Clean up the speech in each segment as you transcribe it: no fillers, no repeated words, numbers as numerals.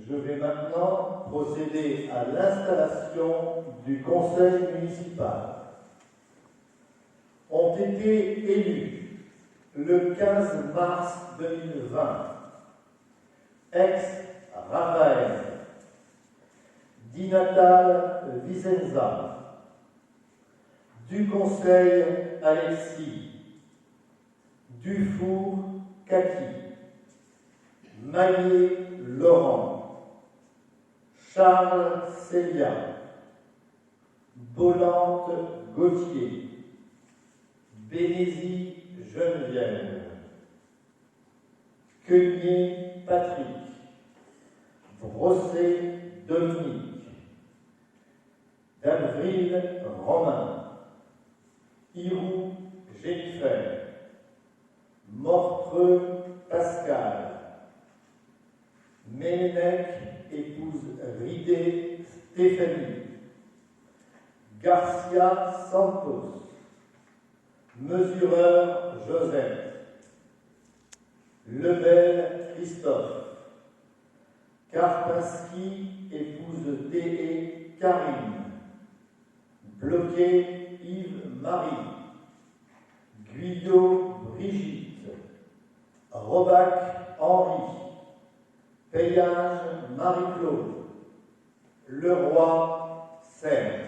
Je vais maintenant procéder à l'installation du conseil municipal. Ont été élus le 15 mars 2020 ex-Raphaël, Di Natale Vicenza, du conseil Alexis, Dufour Cathy, Maillet Laurent, Charles Célia, Bolante Gauthier, Bénézy Geneviève, Queunier Patrick, Brossé Dominique, d'Avril Romain, Hirou Jennifer, Mortreux Pascal, Ménech épouse Ridé Stéphanie, Garcia Santos, Mesureur Joseph, Lebel Christophe, Karpinski épouse T.E. Karine, Bloquet Yves-Marie, Guyot Brigitte, Robac Henri, Payage Marie-Claude, Leroy Serre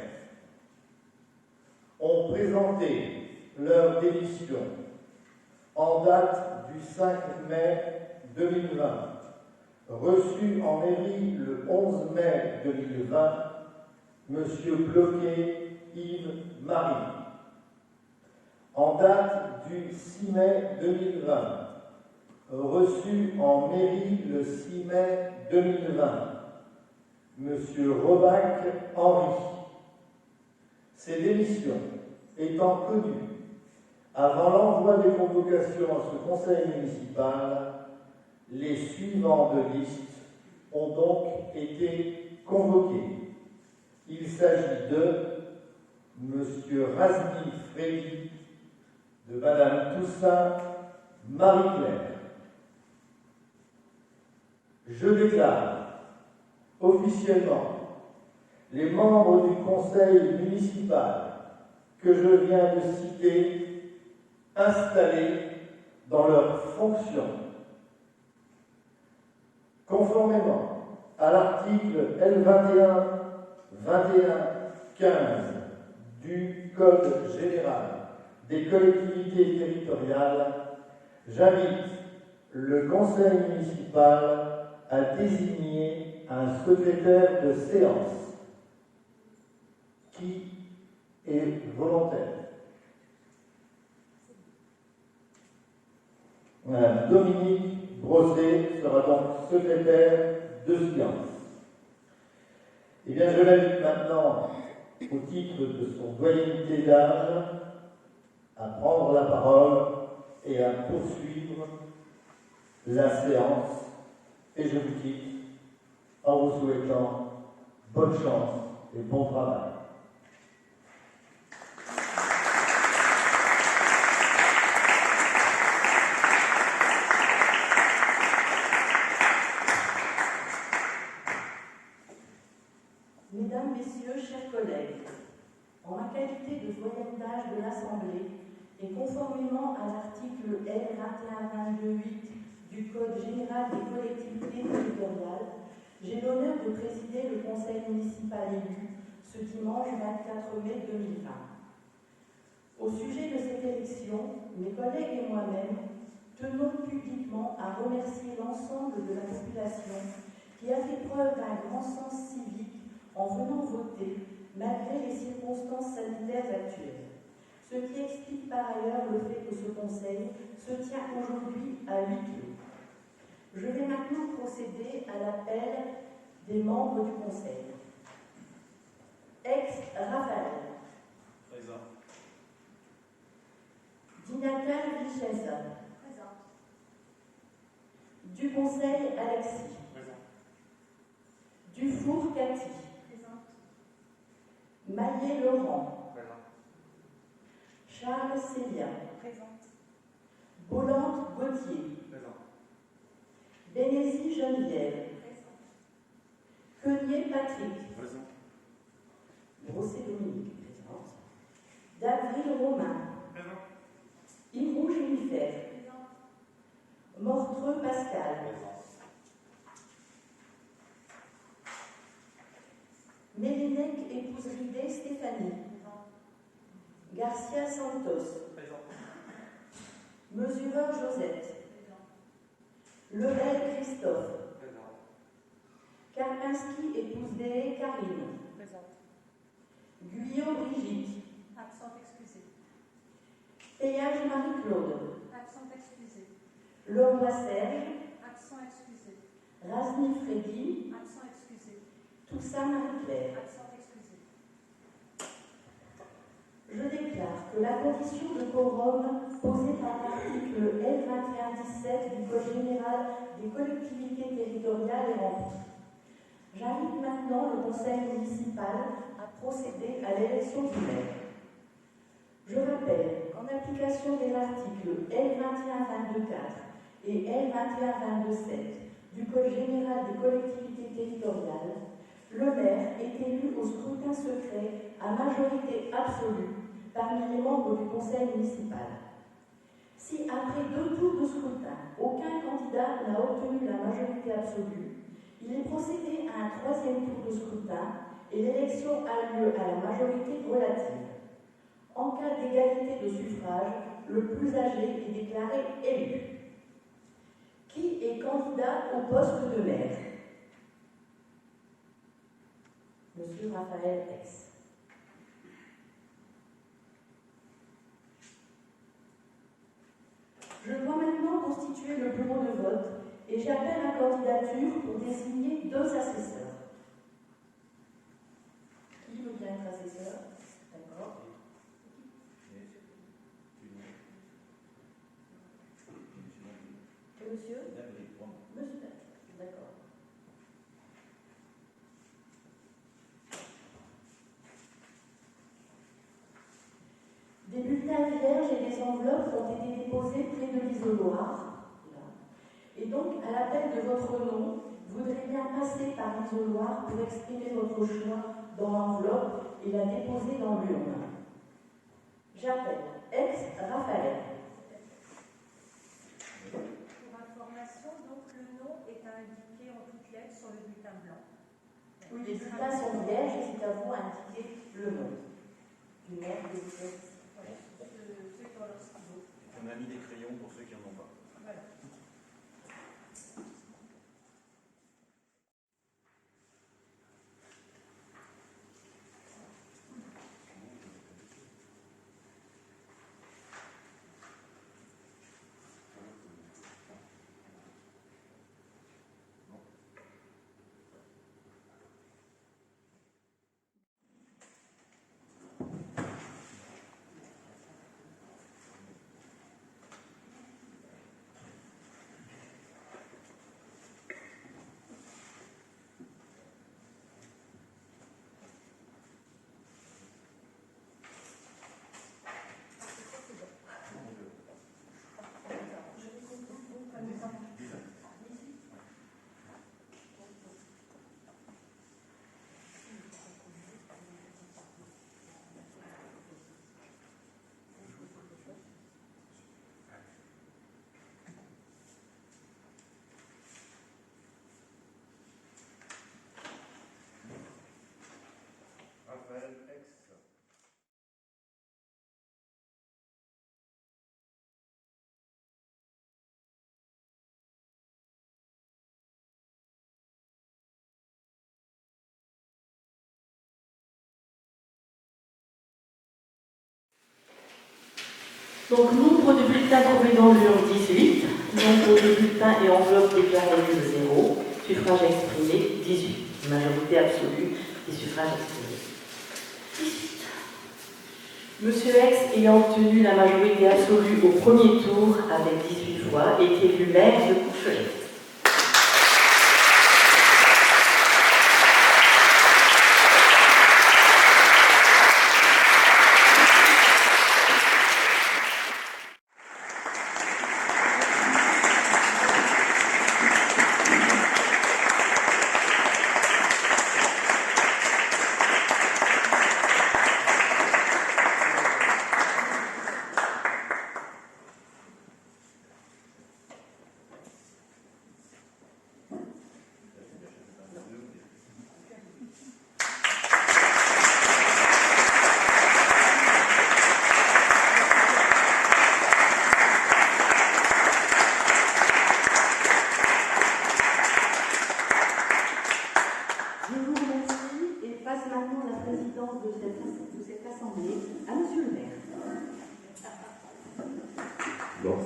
ont présenté leur démission en date du 5 mai 2020, reçue en mairie le 11 mai 2020, M. Bloquet Yves-Marie. En date du 6 mai 2020, reçu en mairie le 6 mai 2020, M. Robac Henri. Ces démissions étant connues avant l'envoi des convocations à ce conseil municipal, les suivants de liste ont donc été convoqués. Il s'agit de M. Razmi Frédy, de Mme Toussaint Marie-Claire. Je déclare officiellement les membres du conseil municipal que je viens de citer installés dans leurs fonctions. Conformément à l'article L21-21-15 du Code général des collectivités territoriales, j'invite le conseil municipal à désigner un secrétaire de séance qui est volontaire. Madame Dominique Brossé sera donc secrétaire de séance. Eh bien, je l'invite maintenant, au titre de son doyenneté d'âge, à prendre la parole et à poursuivre la séance. Et je vous quitte en vous souhaitant bonne chance et bon travail. Mesdames, Messieurs, chers collègues, en ma qualité de doyenne d'âge de l'Assemblée et conformément à l'article L2122-8 du Code général des collectivités territoriales, j'ai l'honneur de présider le conseil municipal élu ce dimanche 24 mai 2020. Au sujet de cette élection, mes collègues et moi-même tenons publiquement à remercier l'ensemble de la population qui a fait preuve d'un grand sens civique en venant voter malgré les circonstances sanitaires actuelles. Ce qui explique par ailleurs le fait que ce conseil se tient aujourd'hui à huis clos. Je vais maintenant procéder à l'appel des membres du conseil. Ex-Raphaël. Présent. Di Natale Vicenza. Présent. Du conseil Alexis. Présent. Dufour Cathy. Présente. Maillet Laurent. Présent. Charles Célia. Présente. Bolante Gauthier. Présent. Bénézy Geneviève. Présente. Domenech épouse Ridé Stéphanie. Garcia Santos. Mesureur Josette. Lebel Christophe. Karpinski épouse Dé Karine. Guyot Brigitte. Absente excusée. Péage Marie-Claude. Absente excusée. Leroy Serge. Absent excusé. Razni Freddy. Absent excusé. Toussaint Marie-Claire. Absente excusée. Je déclare que la condition de quorum posée par l'article L2117 du Code général des collectivités territoriales est remplie. J'invite maintenant le conseil municipal à procéder à l'élection du maire. Je rappelle qu'en application des articles L2122.4 et L2122.7 du Code général des collectivités territoriales, le maire est élu au scrutin secret à majorité absolue parmi les membres du conseil municipal. Si après 2 tours de scrutin, aucun candidat n'a obtenu la majorité absolue, il est procédé à un 3e tour de scrutin et l'élection a lieu à la majorité relative. En cas d'égalité de suffrage, le plus âgé est déclaré élu. Qui est candidat au poste de maire? Monsieur Raphaël Ex. Je dois maintenant constituer le bureau de vote et j'appelle à candidature pour désigner 2 assesseurs. Qui veut bien être assesseur? D'accord. Et monsieur? Monsieur, d'accord. Des bulletins vierges et des enveloppes ont été déposés près de l'isoloir. Et donc, à l'appel de votre nom, vous voudrez bien passer par l'isoloir pour exprimer votre choix dans l'enveloppe et la déposer dans l'urne. J'appelle Ex-Raphaël. Pour information, donc le nom est indiqué en toutes lettres sur le bulletin blanc. Oui, les bulletins sont vierges et c'est à vous d'indiquer le nom du maire que vous êtes. Voilà, ceux qui ont leur stylo. On a mis des crayons pour ceux qui n'en ont pas. Voilà. Raphaël Ex. Donc, nombre de bulletins trouvés dans l'urne 18, nombre de bulletins et enveloppes déclarés nul 0, suffrage exprimé 18, majorité absolue des suffrages exprimés. 18. Monsieur Ex ayant obtenu la majorité absolue au premier tour avec 18 voix est élu maire de Courchelet. présidence de cette assemblée à Monsieur le maire. Bon.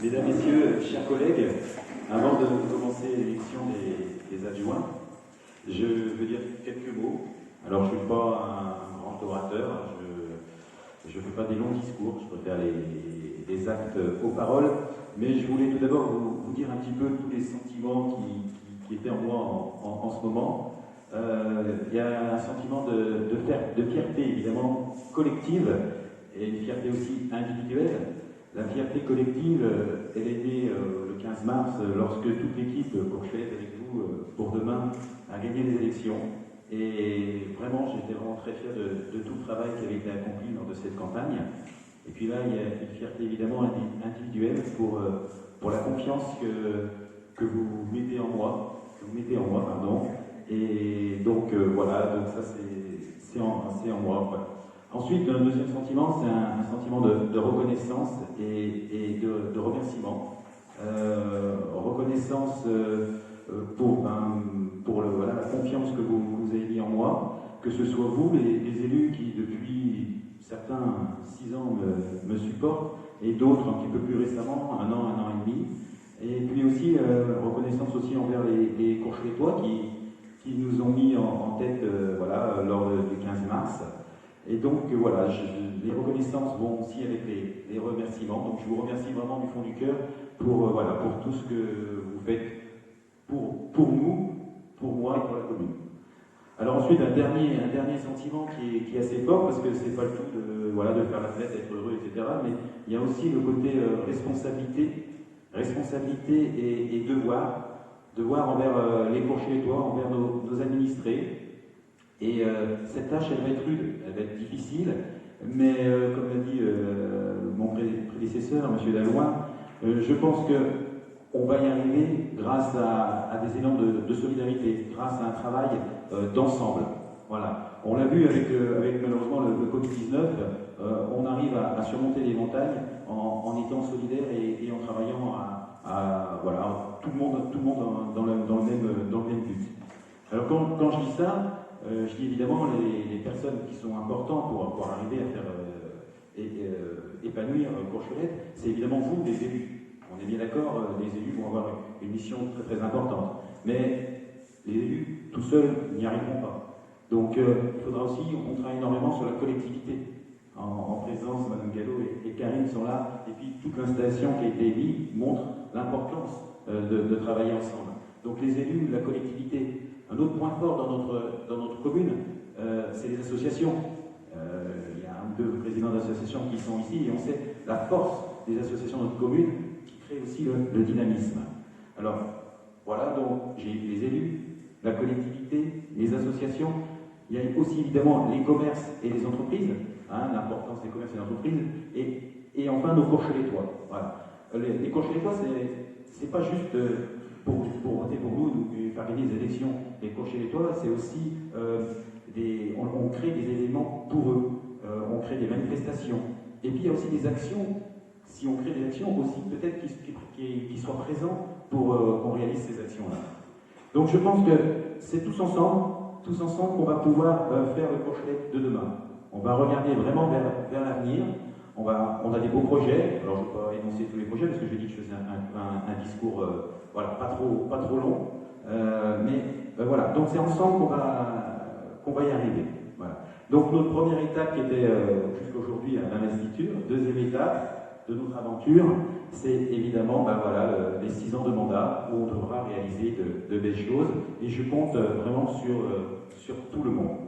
Mesdames, Messieurs, chers collègues, avant de commencer l'élection des adjoints, je veux dire quelques mots. Alors, je ne suis pas un grand orateur, je ne fais pas des longs discours, je préfère les actes aux paroles, mais je voulais tout d'abord vous dire un petit peu tous les sentiments qui étaient en moi en ce moment. Il y a un sentiment de fierté, évidemment, collective, et une fierté aussi individuelle. La fierté collective, elle est née le 15 mars, lorsque toute l'équipe Courchevelette avec vous pour demain a gagné les élections. Et vraiment, j'étais vraiment très fier de tout le travail qui avait été accompli lors de cette campagne. Et puis là, il y a une fierté évidemment individuelle pour la confiance que vous mettez en moi, pardon. Et donc voilà, donc ça c'est en moi. Voilà. Ensuite, un deuxième sentiment, c'est un sentiment de reconnaissance et de remerciement. Reconnaissance pour la confiance que vous avez mis en moi, que ce soit vous, les élus qui depuis certains 6 ans me supportent, et d'autres un petit peu plus récemment, un an et demi. Et puis aussi, reconnaissance aussi envers les Courcheveltois qui nous ont mis en tête lors du 15 mars. Et donc voilà, les reconnaissances vont aussi avec les remerciements. Donc je vous remercie vraiment du fond du cœur pour tout ce que vous faites pour nous, pour moi et pour la commune. Alors ensuite, un dernier sentiment qui est assez fort, parce que c'est pas le tout de faire la fête, être heureux, etc. Mais il y a aussi le côté responsabilité et devoir envers les Courcheveltois, envers nos administrés. Et cette tâche, elle va être rude, elle va être difficile, mais comme l'a dit mon prédécesseur, M. Dalloin, je pense qu'on va y arriver grâce à des élans de solidarité, grâce à un travail d'ensemble. Voilà. On l'a vu avec malheureusement le Covid-19, on arrive à surmonter les montagnes en étant solidaires et en travaillant tout le monde dans le même but. Alors quand je dis ça, je dis évidemment les personnes qui sont importantes pour arriver à faire épanouir Courchevelette, c'est évidemment vous, les élus. On est bien d'accord, les élus vont avoir une mission très très importante. Mais les élus, tout seuls, n'y arriveront pas. Donc il faudra aussi qu'on travaille énormément sur la collectivité. En présence, Mme Gallo et Karine sont là, et puis toute l'installation qui a été mise montre l'importance de travailler ensemble. Donc les élus, la collectivité. Un autre point fort dans notre commune, c'est les associations. Il y a un ou deux présidents d'associations qui sont ici, et on sait la force des associations de notre commune qui crée aussi le dynamisme. Alors, voilà, donc j'ai les élus, la collectivité, les associations. Il y a aussi évidemment les commerces et les entreprises, l'importance des commerces et des entreprises, et enfin nos Courcheveltois. Voilà. Les Courcheveltois, c'est pas juste pour voter pour nous et faire gagner les élections. Les Courcheveltois, c'est aussi on crée des éléments pour eux, on crée des manifestations. Et puis il y a aussi des actions, si on crée des actions, aussi peut-être qu'ils soient présents pour qu'on réalise ces actions-là. Donc je pense que c'est tous ensemble qu'on va pouvoir faire le Courchevelette de demain. On va regarder vraiment vers l'avenir. On a des beaux projets. Alors je ne vais pas énoncer tous les projets parce que j'ai dit que je faisais un discours pas trop long. Voilà, donc c'est ensemble qu'on va y arriver. Voilà. Donc notre première étape qui était jusqu'aujourd'hui à l'investiture, deuxième étape de notre aventure, c'est évidemment les 6 ans de mandat où on devra réaliser de belles choses, et je compte vraiment sur tout le monde.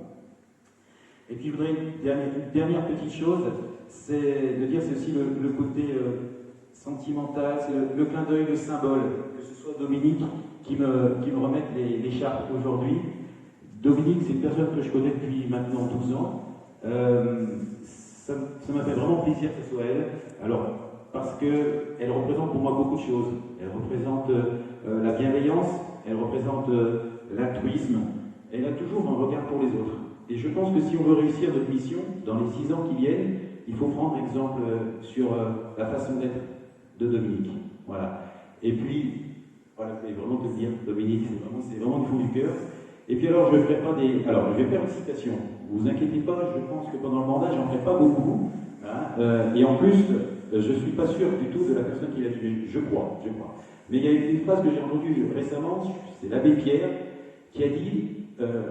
Et puis je voudrais une dernière petite chose, c'est de dire, c'est aussi le côté sentimental, c'est le clin d'œil, le symbole, que ce soit Dominique qui me remette l'écharpe aujourd'hui. Dominique, c'est une personne que je connais depuis maintenant 12 ans. Ça m'a fait vraiment plaisir que ce soit elle. Alors, parce qu'elle représente pour moi beaucoup de choses. Elle représente la bienveillance, elle représente l'altruisme. Elle a toujours un regard pour les autres. Et je pense que si on veut réussir notre mission, dans les 6 ans qui viennent, il faut prendre exemple sur la façon d'être de Dominique. Voilà. Et puis, voilà, je voulais vraiment te dire, Dominique, c'est vraiment du fond du cœur. Et puis alors, je ne ferai pas des... Alors, je vais faire une citation. Vous inquiétez pas, je pense que pendant le mandat, j'en ferai pas beaucoup. Hein. Et en plus, je ne suis pas sûr du tout de la personne qui l'a dit, je crois. Mais il y a une phrase que j'ai entendue récemment, c'est l'abbé Pierre, qui a dit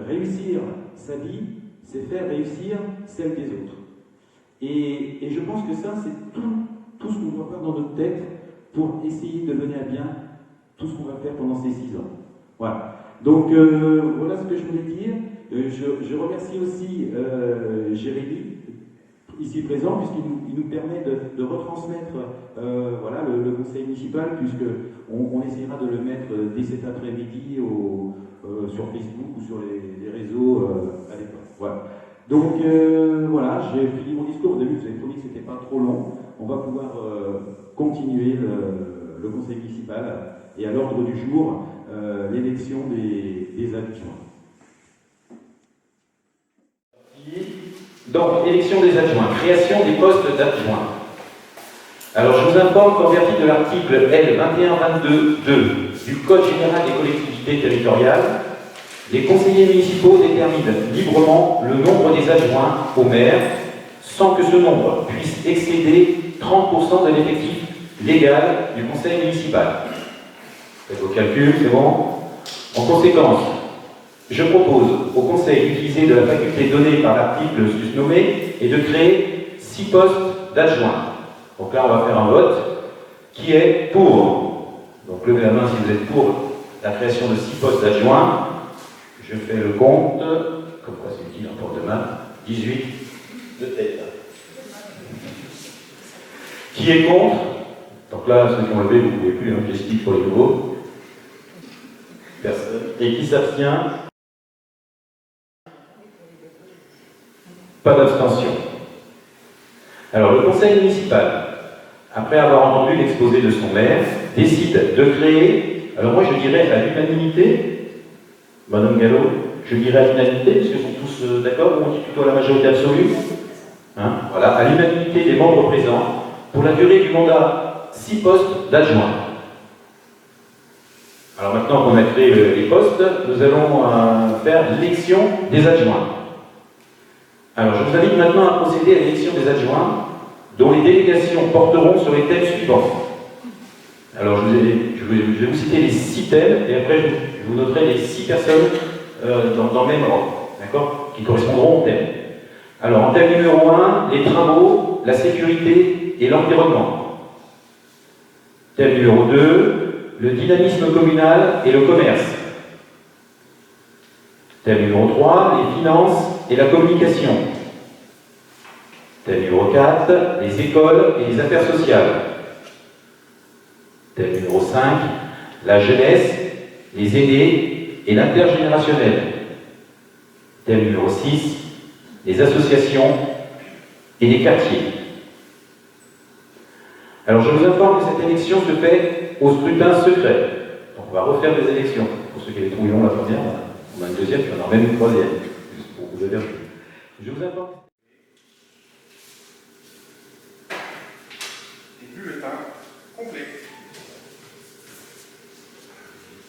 réussir sa vie, c'est faire réussir celle des autres. Et je pense que ça, c'est tout ce qu'on doit faire dans notre tête pour essayer de mener à bien tout ce qu'on va faire pendant ces 6 ans. Voilà. Donc, voilà ce que je voulais dire. Je remercie aussi Jérémy, ici présent, puisqu'il nous permet de retransmettre voilà, le conseil municipal, puisqu'on essaiera de le mettre dès cet après-midi sur Facebook ou sur les réseaux à l'époque. Voilà. Donc voilà, j'ai fini mon discours. Au début, vous avez promis que ce n'était pas trop long. On va pouvoir continuer le conseil municipal et à l'ordre du jour, l'élection des adjoints. Donc, élection des adjoints, création des postes d'adjoints. Alors, je vous informe qu'en vertu de l'article L 2122.2 du Code général des collectivités territoriales, les conseillers municipaux déterminent librement le nombre des adjoints au maire sans que ce nombre puisse excéder 30% de l'effectif légal du conseil municipal. Faites vos calculs, c'est bon. En conséquence, je propose au conseil d'utiliser de la faculté donnée par l'article susnommé et de créer 6 postes d'adjoints. Donc là, on va faire un vote qui est pour. Donc levez la main si vous êtes pour la création de 6 postes d'adjoints. Je fais le compte, comme quoi c'est utile en porte-main, 18 de tête. Qui est contre? Donc là, ceux qui ont levé, vous ne pouvez plus, hein, j'explique pour les nouveaux. Personne. Et qui s'abstient? Pas d'abstention. Alors, le conseil municipal, après avoir entendu l'exposé de son maire, décide de créer, alors moi je dirais à l'unanimité, Madame Gallo, je dirais à l'unanimité, parce qu'ils sont tous d'accord, ou on dit plutôt à la majorité absolue, hein, voilà, à l'unanimité des membres présents, pour la durée du mandat, 6 postes d'adjoints. Alors maintenant qu'on a créé les postes, nous allons faire l'élection des adjoints. Alors je vous invite maintenant à procéder à l'élection des adjoints, dont les délégations porteront sur les thèmes suivants. Alors je vais vous citer les 6 thèmes, et après je vous noterai les 6 personnes dans le même ordre, d'accord, qui correspondront au thème. Alors en thème numéro 1, les travaux, la sécurité et l'environnement. Thème numéro 2, le dynamisme communal et le commerce. Thème numéro 3, les finances et la communication. Thème numéro 4, les écoles et les affaires sociales. Thème numéro 5, la jeunesse, les aînés et l'intergénérationnel. Thème numéro 6, les associations et les quartiers. Alors je vous informe que cette élection se fait au scrutin secret. Donc on va refaire des élections. Pour ceux qui avaient trouvé long la première, on a une deuxième, puis on en a même une troisième. Juste pour vous avertir. Je vous informe. Bulletin complet.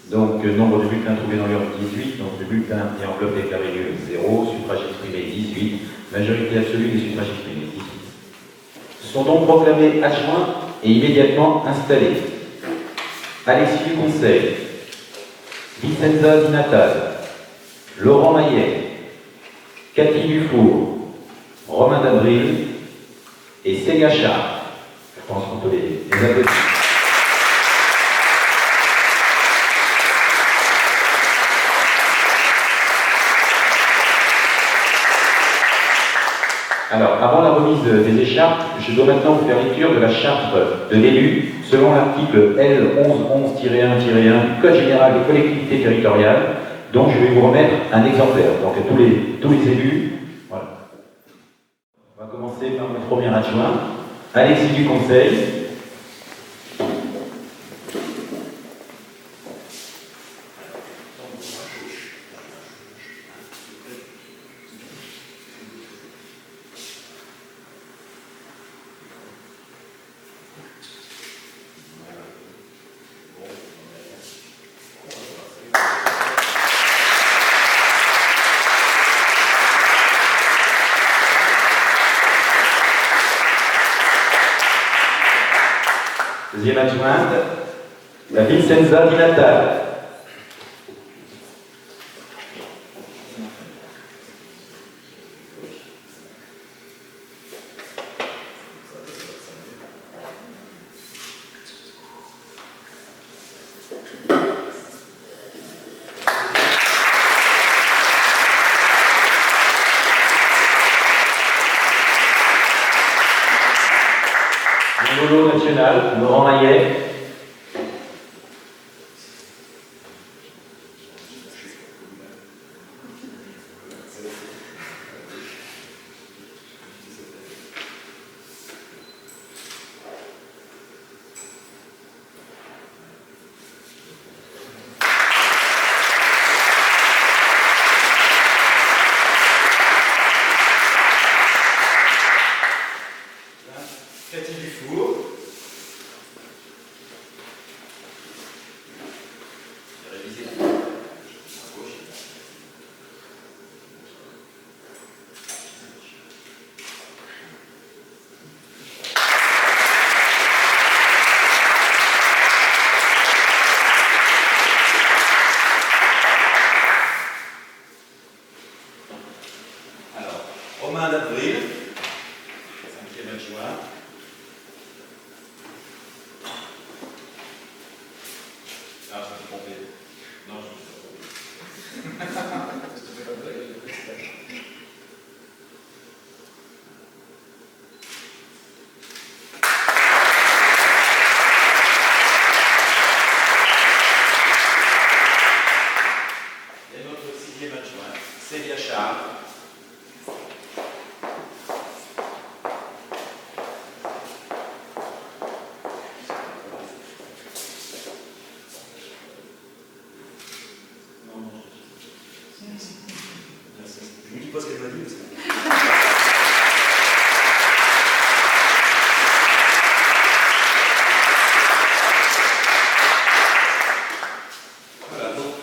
Donc, nombre de bulletins trouvés dans l'urne 18, donc de bulletins et enveloppe déclarée nulle 0, suffrage exprimé 18, majorité absolue des suffrages exprimés 18. Sont donc proclamés adjoints et immédiatement installés. Alexis du Conseil, Vicenza Di Natale, Laurent Maillet, Cathy Dufour, Romain Dabril et Ségachard. Je pense qu'on peut les applaudir. Alors, avant la remise des écharpes, je dois maintenant vous faire lecture de la charte de l'élu, selon l'article L 1111-1-1 du Code général des collectivités territoriales, dont je vais vous remettre un exemplaire. Donc, tous les élus, voilà. On va commencer par notre premier adjoint, Alexis du Conseil. adjointe, la Vincenza Di Natale. Symbolo national, Laurent Maillet. Cathy Dufour. Alors, Romain d'Avril, 5e adjoint. Ah, je me suis trompé. Non, je me suis pas trompé. Et notre 6e adjoint, Célia Charles. Je ne dis pas ce qu'elle m'a dit. Voilà, donc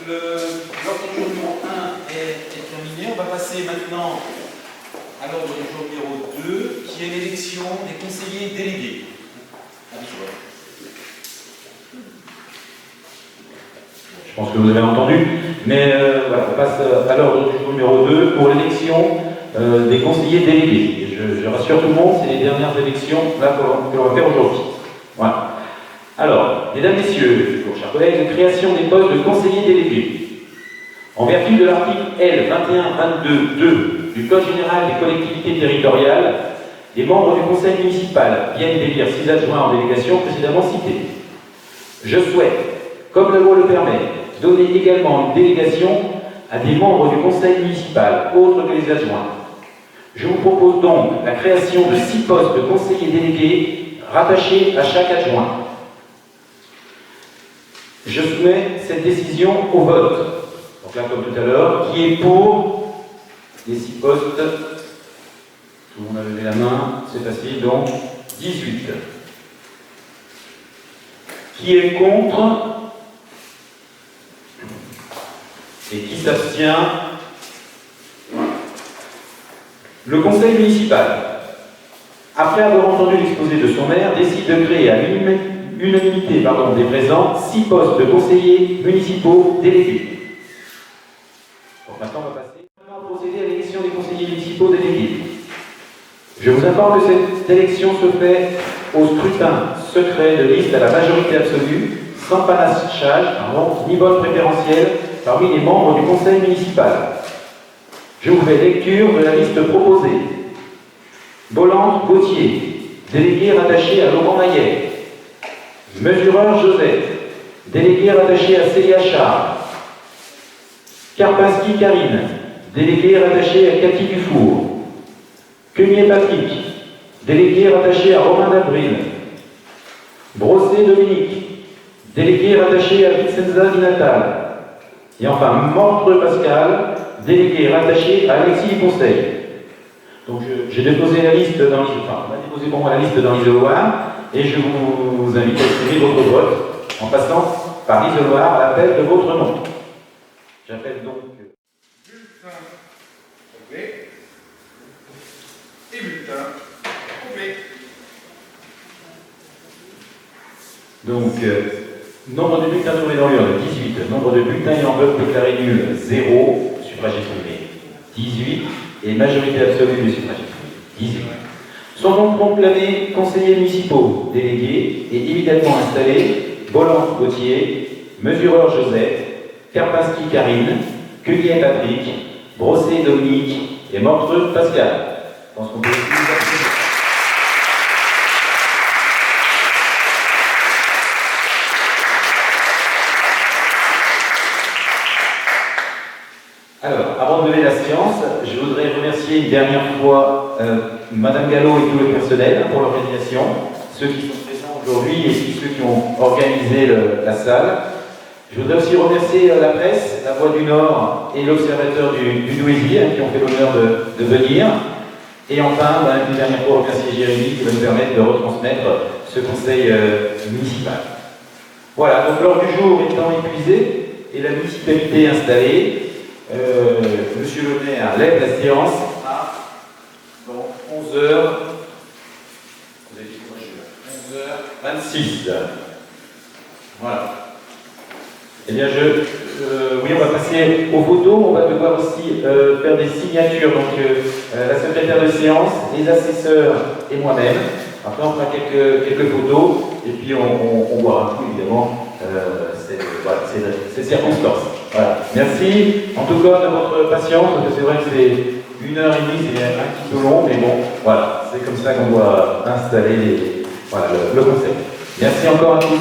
l'ordre du jour numéro 1 est terminé. On va passer maintenant à l'ordre du jour numéro 2, qui est l'élection des conseillers délégués. Je pense que vous avez entendu, mais voilà, on passe à l'ordre du jour numéro 2 pour l'élection des conseillers délégués. Et je rassure tout le monde, c'est les dernières élections là, que l'on va faire aujourd'hui. Voilà. Alors, mesdames, messieurs, chers collègues, création des postes de conseillers délégués. En vertu de l'article L 2122.2 du Code général des collectivités territoriales, les membres du conseil municipal viennent d'élire 6 adjoints en délégation précédemment cités. Je souhaite, comme la loi le permet, donner également une délégation à des membres du conseil municipal, autres que les adjoints. Je vous propose donc la création de 6 postes de conseillers délégués rattachés à chaque adjoint. Je soumets cette décision au vote. Donc là, comme tout à l'heure, qui est pour les 6 postes? Tout le monde a levé la main, c'est facile, donc 18. Qui est contre? Et qui s'abstient? Le conseil municipal, après avoir entendu l'exposé de son maire, décide de créer à l'unanimité des présents 6 postes de conseillers municipaux délégués. Donc maintenant, on va procéder à l'élection des conseillers municipaux délégués. Je vous informe que cette élection se fait au scrutin secret de liste à la majorité absolue, sans panachage, ni vote préférentiel parmi les membres du conseil municipal. Je vous fais lecture de la liste proposée. Bolland-Gauthier, délégué rattaché à Laurent Maillet. Mesureur Joseph, délégué rattaché à Célia Charles. Karpinski Karine, délégué rattaché à Cathy Dufour. Quenier Patrick, délégué rattaché à Romain d'Avril. Brossé Dominique, délégué rattaché à Vincenza Di Natale. Et enfin, Mortreux Pascal, délégué rattaché à Alexis Conseil. Donc j'ai déposé la liste dans l'isoloir, on a déposé pour moi la liste dans l'isoloir, et je vous invite à exprimer votre vote en passant par l'isoloir à l'appel de votre nom. J'appelle donc... Bulletin complet et bulletin complet. Donc, nombre de bulletins trouvés dans l'urne, 18. Nombre de bulletins ayant vote déclaré nul, 0. Suffrage exprimé, 18. Et majorité absolue du suffrage exprimé, 18. Sont donc proclamés conseillers municipaux, délégués et immédiatement installés Bolland Gauthier, Mesureur Joseph, Karpinski Karine, Cueillet Patrick, Brossé Dominique et Mortreux Pascal. Je pense qu'on peut aussi vous appeler. Alors, avant de lever la séance, je voudrais remercier une dernière fois Madame Gallo et tout le personnel pour l'organisation, ceux qui sont présents aujourd'hui et ceux qui ont organisé la salle. Je voudrais aussi remercier la presse, La Voix du Nord et l'Observateur du Douaisis qui ont fait l'honneur de venir. Et enfin, une dernière fois, remercier Jérémy qui va nous permettre de retransmettre ce conseil municipal. Voilà, donc l'ordre du jour étant épuisé et la municipalité installée, Monsieur le maire lève la séance à 11h. 11h26. Voilà. Eh bien, oui, on va passer aux photos. On va devoir aussi faire des signatures. Donc, la secrétaire de séance, les assesseurs et moi-même. Après, on fera quelques photos et puis on boira un coup, évidemment, ces circonstances. Voilà. Merci en tout cas de votre patience, parce que c'est vrai que c'est 1h30, c'est un petit peu long, mais bon, voilà, c'est comme ça qu'on doit installer le concept. Merci encore à tous.